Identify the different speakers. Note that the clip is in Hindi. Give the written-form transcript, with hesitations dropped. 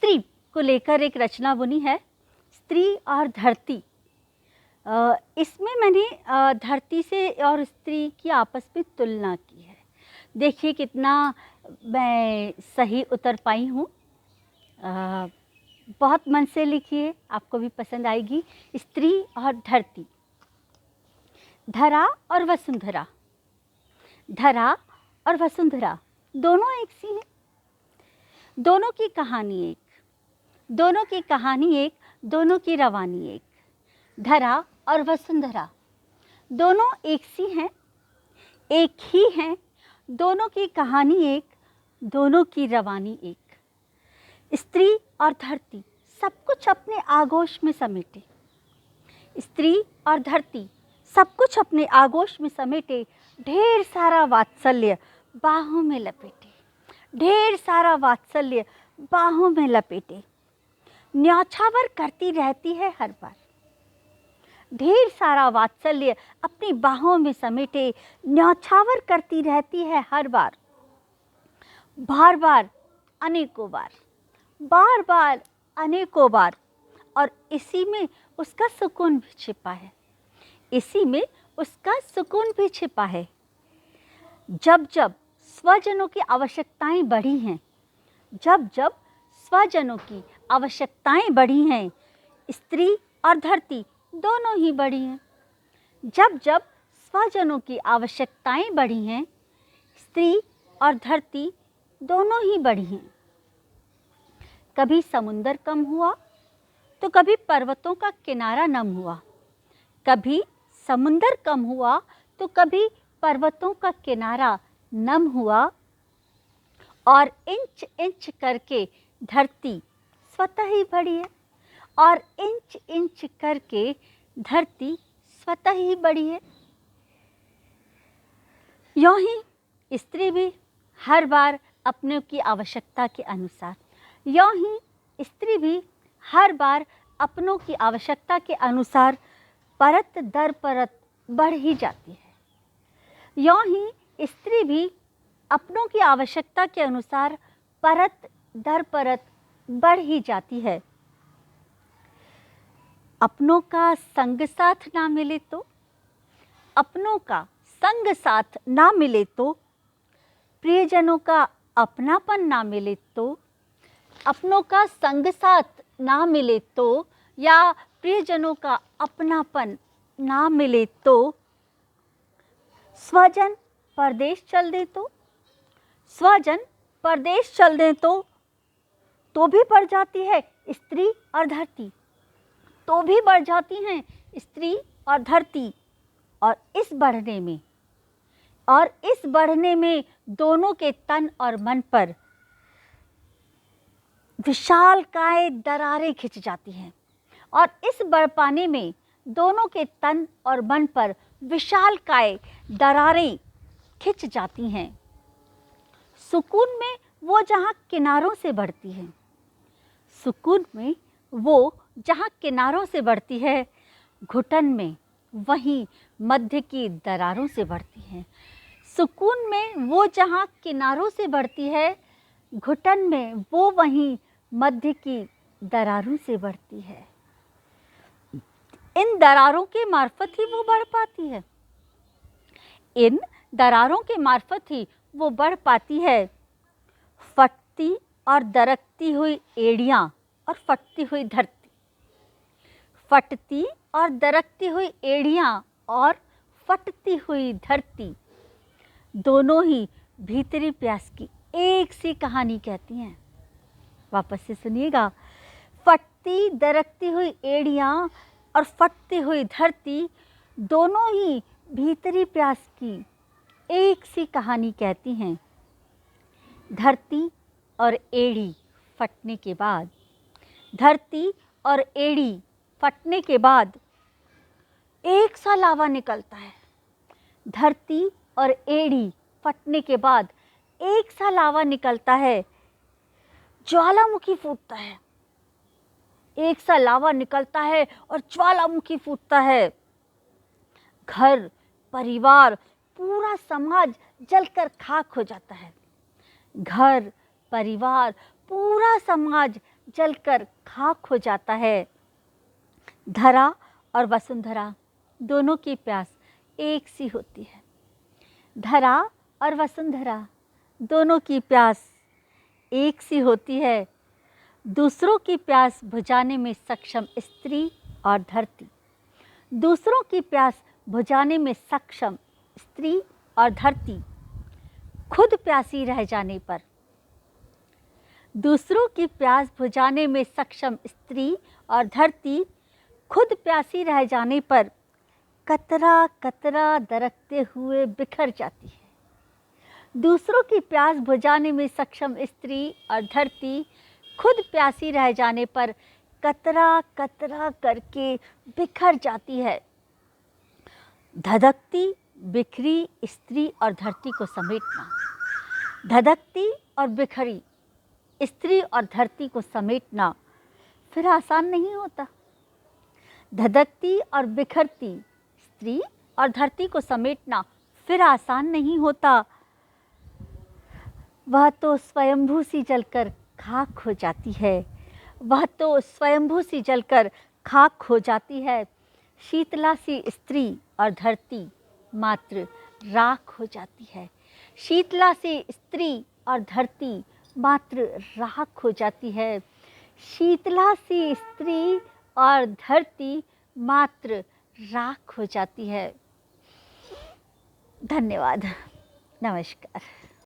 Speaker 1: स्त्री को लेकर एक रचना बुनी है, स्त्री और धरती। इसमें मैंने धरती से और स्त्री की आपस में तुलना की है। देखिए कितना मैं सही उतर पाई हूँ। बहुत मन से लिखिए, आपको भी पसंद आएगी। स्त्री और धरती। धरा और वसुंधरा, धरा और वसुंधरा दोनों एक सी हैं। दोनों की कहानी एक, दोनों की कहानी एक, दोनों की रवानी एक। धरा और वसुंधरा दोनों एक सी हैं, एक ही हैं। दोनों की कहानी एक, दोनों की रवानी एक। स्त्री और धरती सब कुछ अपने आगोश में समेटे, स्त्री और धरती सब कुछ अपने आगोश में समेटे, ढेर सारा वात्सल्य बाहों में लपेटे, ढेर सारा वात्सल्य बाहों में लपेटे। न्यौछावर करती रहती है हर बार, ढेर सारा वात्सल्य अपनी बाहों में समेटे, न्यौछावर करती रहती है हर बार। बार बार अनेकों बार, बार बार अनेकों बार। और इसी में उसका सुकून भी छिपा है, इसी में उसका सुकून भी छिपा है। जब जब स्वजनों की आवश्यकताएं बढ़ी हैं, जब जब स्वजनों की आवश्यकताएं बढ़ी हैं, स्त्री और धरती दोनों ही बढ़ी हैं। जब जब स्वजनों की आवश्यकताएं बढ़ी हैं, स्त्री और धरती दोनों ही बढ़ी हैं। कभी समुंदर कम हुआ तो कभी पर्वतों का किनारा नम हुआ, कभी समुंदर कम हुआ तो कभी पर्वतों का किनारा नम हुआ। और इंच इंच करके धरती स्वतः ही बढ़ी है, और इंच इंच करके धरती स्वतः ही बढ़ी है। यूं ही स्त्री भी हर बार अपने की आवश्यकता के अनुसार, यूं ही स्त्री भी हर बार अपनों की आवश्यकता के अनुसार परत दर परत बढ़ ही जाती है। यूं ही स्त्री भी अपनों की आवश्यकता के अनुसार परत दर परत बढ़ ही जाती है। अपनों का संग साथ ना मिले तो, अपनों का संग साथ ना मिले तो, प्रियजनों का अपनापन ना मिले तो, अपनों का संग साथ ना मिले तो, या प्रियजनों का अपनापन ना मिले तो, स्वजन परदेश चल दे तो, स्वजन परदेश चल दे तो भी बढ़ जाती है स्त्री और धरती, तो भी बढ़ जाती हैं स्त्री और धरती। और इस बढ़ने में दोनों के तन और मन पर विशालकाय दरारें खिंच जाती हैं, और इस बढ़ पाने में दोनों के तन और मन पर विशालकाय दरारें खिंच जाती हैं। सुकून में वो जहाँ किनारों से बढ़ती है, सुकून में वो जहाँ किनारों से बढ़ती है, घुटन में वहीं मध्य की दरारों से बढ़ती है। सुकून में वो जहाँ किनारों से बढ़ती है, घुटन में वो वहीं मध्य की दरारों से बढ़ती है। इन दरारों के मार्फत ही वो बढ़ पाती है, इन दरारों के मार्फत ही वो बढ़ पाती है। फटती और दरकती हुई एड़ियाँ और फटती हुई धरती, फटती और दरकती हुई एड़ियाँ और फटती हुई धरती दोनों ही भीतरी प्यास की एक सी कहानी कहती हैं। वापस से सुनिएगा। फटती दरकती हुई एड़ियाँ और फटती हुई धरती दोनों ही भीतरी प्यास की एक सी कहानी कहती हैं। धरती और एड़ी फटने के बाद, धरती और एड़ी फटने के बाद एक सा लावा निकलता है। धरती और एड़ी फटने के बाद एक सा लावा निकलता है, ज्वालामुखी फूटता है, एक सा लावा निकलता है और ज्वालामुखी फूटता है। घर, परिवार, पूरा समाज जलकर खाक हो जाता है। घर, परिवार, पूरा समाज जलकर खाक हो जाता है। धरा और वसुंधरा दोनों की प्यास एक सी होती है। धरा और वसुंधरा दोनों की प्यास एक सी होती है। दूसरों की प्यास बुझाने में सक्षम स्त्री और धरती, दूसरों की प्यास बुझाने में सक्षम स्त्री और धरती खुद प्यासी रह जाने पर, दूसरों की प्यास बुझाने में सक्षम स्त्री और धरती खुद प्यासी रह जाने पर कतरा कतरा दरकते हुए बिखर जाती है। दूसरों की प्यास बुझाने में सक्षम स्त्री और धरती खुद प्यासी रह जाने पर कतरा कतरा करके बिखर जाती है। धधकती बिखरी स्त्री और धरती को समेटना, धधकती और बिखरी स्त्री और धरती को समेटना फिर आसान नहीं होता। धधकती और बिखरती स्त्री और धरती को समेटना फिर आसान नहीं होता। वह तो स्वयंभू सी जलकर खाक हो जाती है, वह तो स्वयंभू सी जलकर खाक हो जाती है। शीतला सी स्त्री और धरती मात्र राख हो जाती है। शीतला सी स्त्री और धरती मात्र राख हो जाती है। शीतला सी स्त्री और धरती मात्र राख हो जाती है। धन्यवाद। नमस्कार।